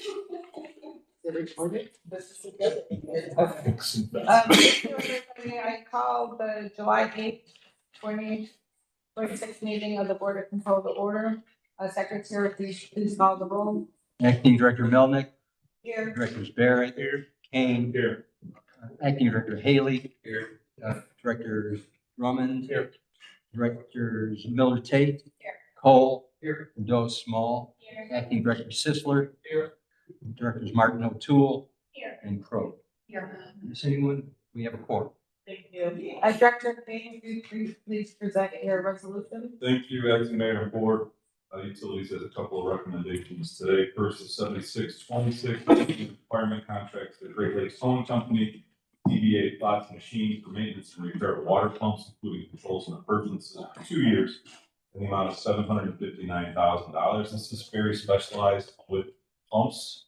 I call the July 8th, 2026 meeting of the Board of Control to order. Secretary, please call the roll. Acting Director Melnick, Here. Directors Barrett. Here. Kane. Here. Acting Director Haley. Here. Director Drummond. Here. Directors Miller Tate. Here. Cole. Here. Doe Small. Here. Acting Director Sisler. Here. Directors Martin O'Toole. Here. And Crowe. Here. Is anyone? We have a quorum. Thank you. Director Kane, please present your resolution. Thank you, Acting Mayor and Board. Utilities has a couple of recommendations today. First is 7626, requirement contract to the Great Lakes Towing Company, DBA Plots Machines for maintenance and repair of water pumps, including controls and appurtenances for 2 years in the amount of $759,000. This is very specialized with pumps,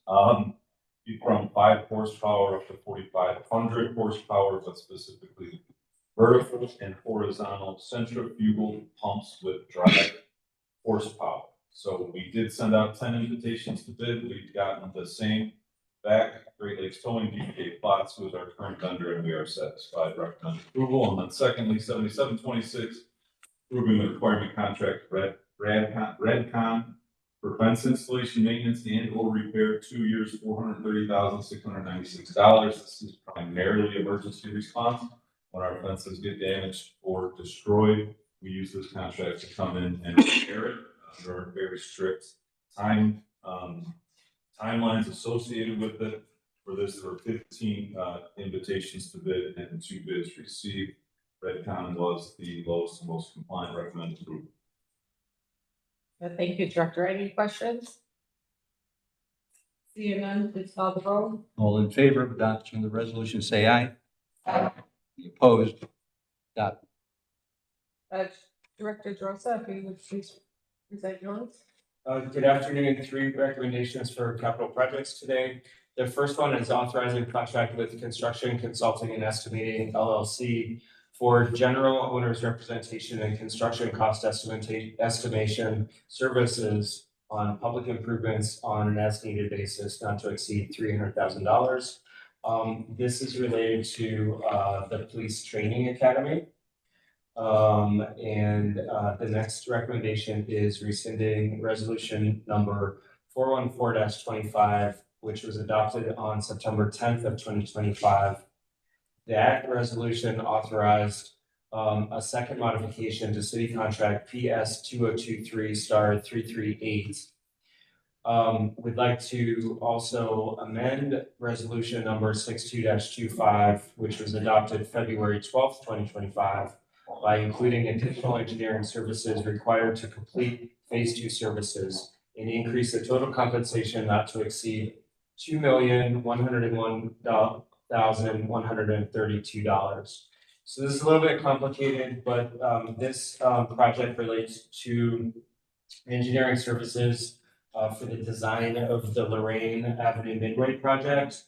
from 5 horsepower up to 4,500 horsepower, but specifically vertical and horizontal centrifugal pumps with drive horsepower. So we did send out 10 invitations to bid. We've gotten the same back. Great Lakes Towing, DBA Plots, who is our current vendor, and we are satisfied. Recommend approval. And then secondly, 7726, approving the requirement contract Redcon for fence installation, maintenance, and/or repair, 2 years, $430,696. This is primarily emergency response when our fences get damaged or destroyed. We use this contract to come in and repair it. There are very strict timelines associated with it. For this, there were 15 invitations to bid and 2 bids received. Redcon was the lowest and most compliant, recommended approval. Thank you, Director. Any questions? Seeing none, please call the roll. All in favor of adoption of the resolution, say aye. Aye. Any opposed? Adopt. Director Drosa, if you would please present yours. Good afternoon. 3 recommendations for capital projects today. The first one is authorizing contract with Construction Consulting and Estimating LLC for general owner's representation and construction cost estimation services on public improvements on an as-needed basis, not to exceed $300,000. This is related to the Police Training Academy. The next recommendation is rescinding resolution number 414-25, which was adopted on September 10th of 2025. That resolution authorized a second modification to city contract PS 2023*338. We'd like to also amend resolution number 62-25, which was adopted February 12th, 2025, by including additional engineering services required to complete phase 2 services and increase the total compensation not to exceed $2,101,132. So this is a little bit complicated, but this project relates to engineering services for the design of the Lorraine Avenue Midway project.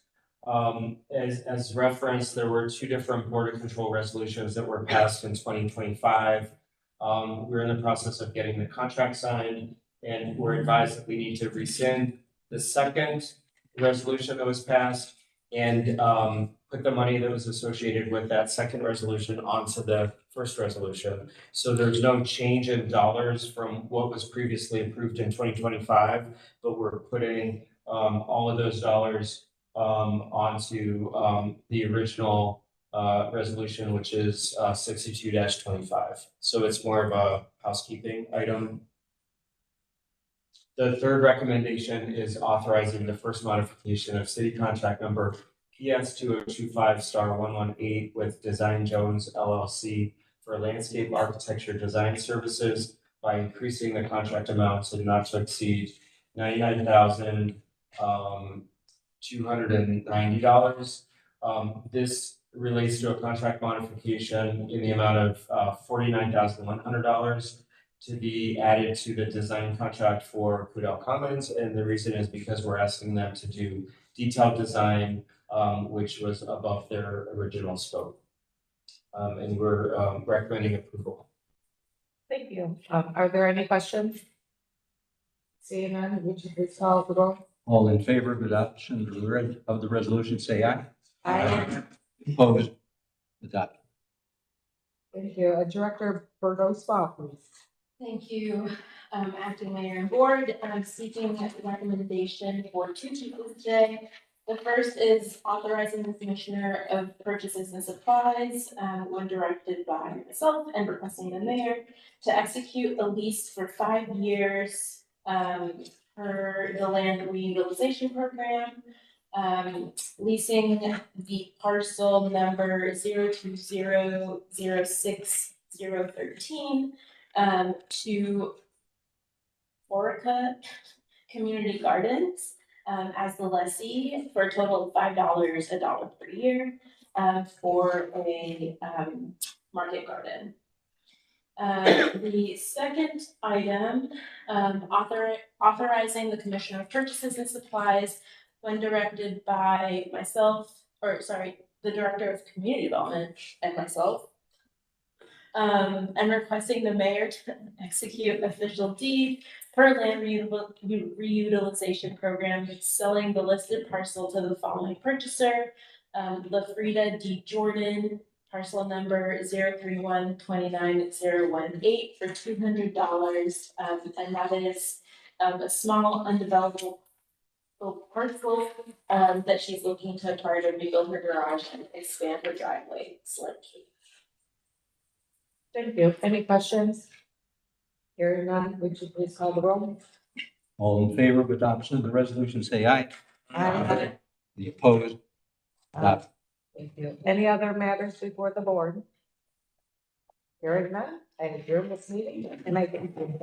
As referenced, there were 2 different Board of Control resolutions that were passed in 2025. We're in the process of getting the contract signed, and we're advised that we need to rescind the second resolution that was passed and put the money that was associated with that second resolution onto the first resolution. So there's no change in dollars from what was previously approved in 2025, but we're putting all of those dollars onto the original resolution, which is 62-25. So it's more of a housekeeping item. The third recommendation is authorizing the first modification of city contract number PS 2025*118 with Design Jones LLC for landscape architecture design services by increasing the contract amount to not to exceed $99,290. This relates to a contract modification in the amount of $49,100 to be added to the design contract for Cudell Commons. And the reason is because we're asking them to do detailed design, which was above their original scope. And we're recommending approval. Thank you. Are there any questions? Seeing none, would you please call the roll? All in favor of adoption of the resolution, say aye. Aye. Opposed? Adopted. Thank you. Director Burgos-Ball, please. Thank you, acting mayor and board. I'm seeking a recommendation for two pieces today. The first is authorizing the commissioner of purchases and supplies, one directed by myself and requesting the mayor to execute a lease for 5 years, for the land reutilization program. Leasing the parcel number 020060013 to Orica Community Gardens as the lessee for a total of $5, $1 per year for a market garden. The second item, authorizing the Commissioner of Purchases and Supplies when directed by myself, the Director of Community Development and myself. I'm requesting the mayor to execute official deed per land reutilization program, selling the listed parcel to the following purchaser, LaFrida D. Jordan, parcel number 031299018 for $200, and that is a small undeveloped parcel that she's looking to acquire to rebuild her garage and expand her driveway slightly. Thank you. Any questions? Hearing none, would you please call the roll? All in favor of adoption of the resolution, say aye. Aye. The opposed? Adopted. Thank you. Any other matters before the board? Hearing none, I adjourn this meeting and I thank you.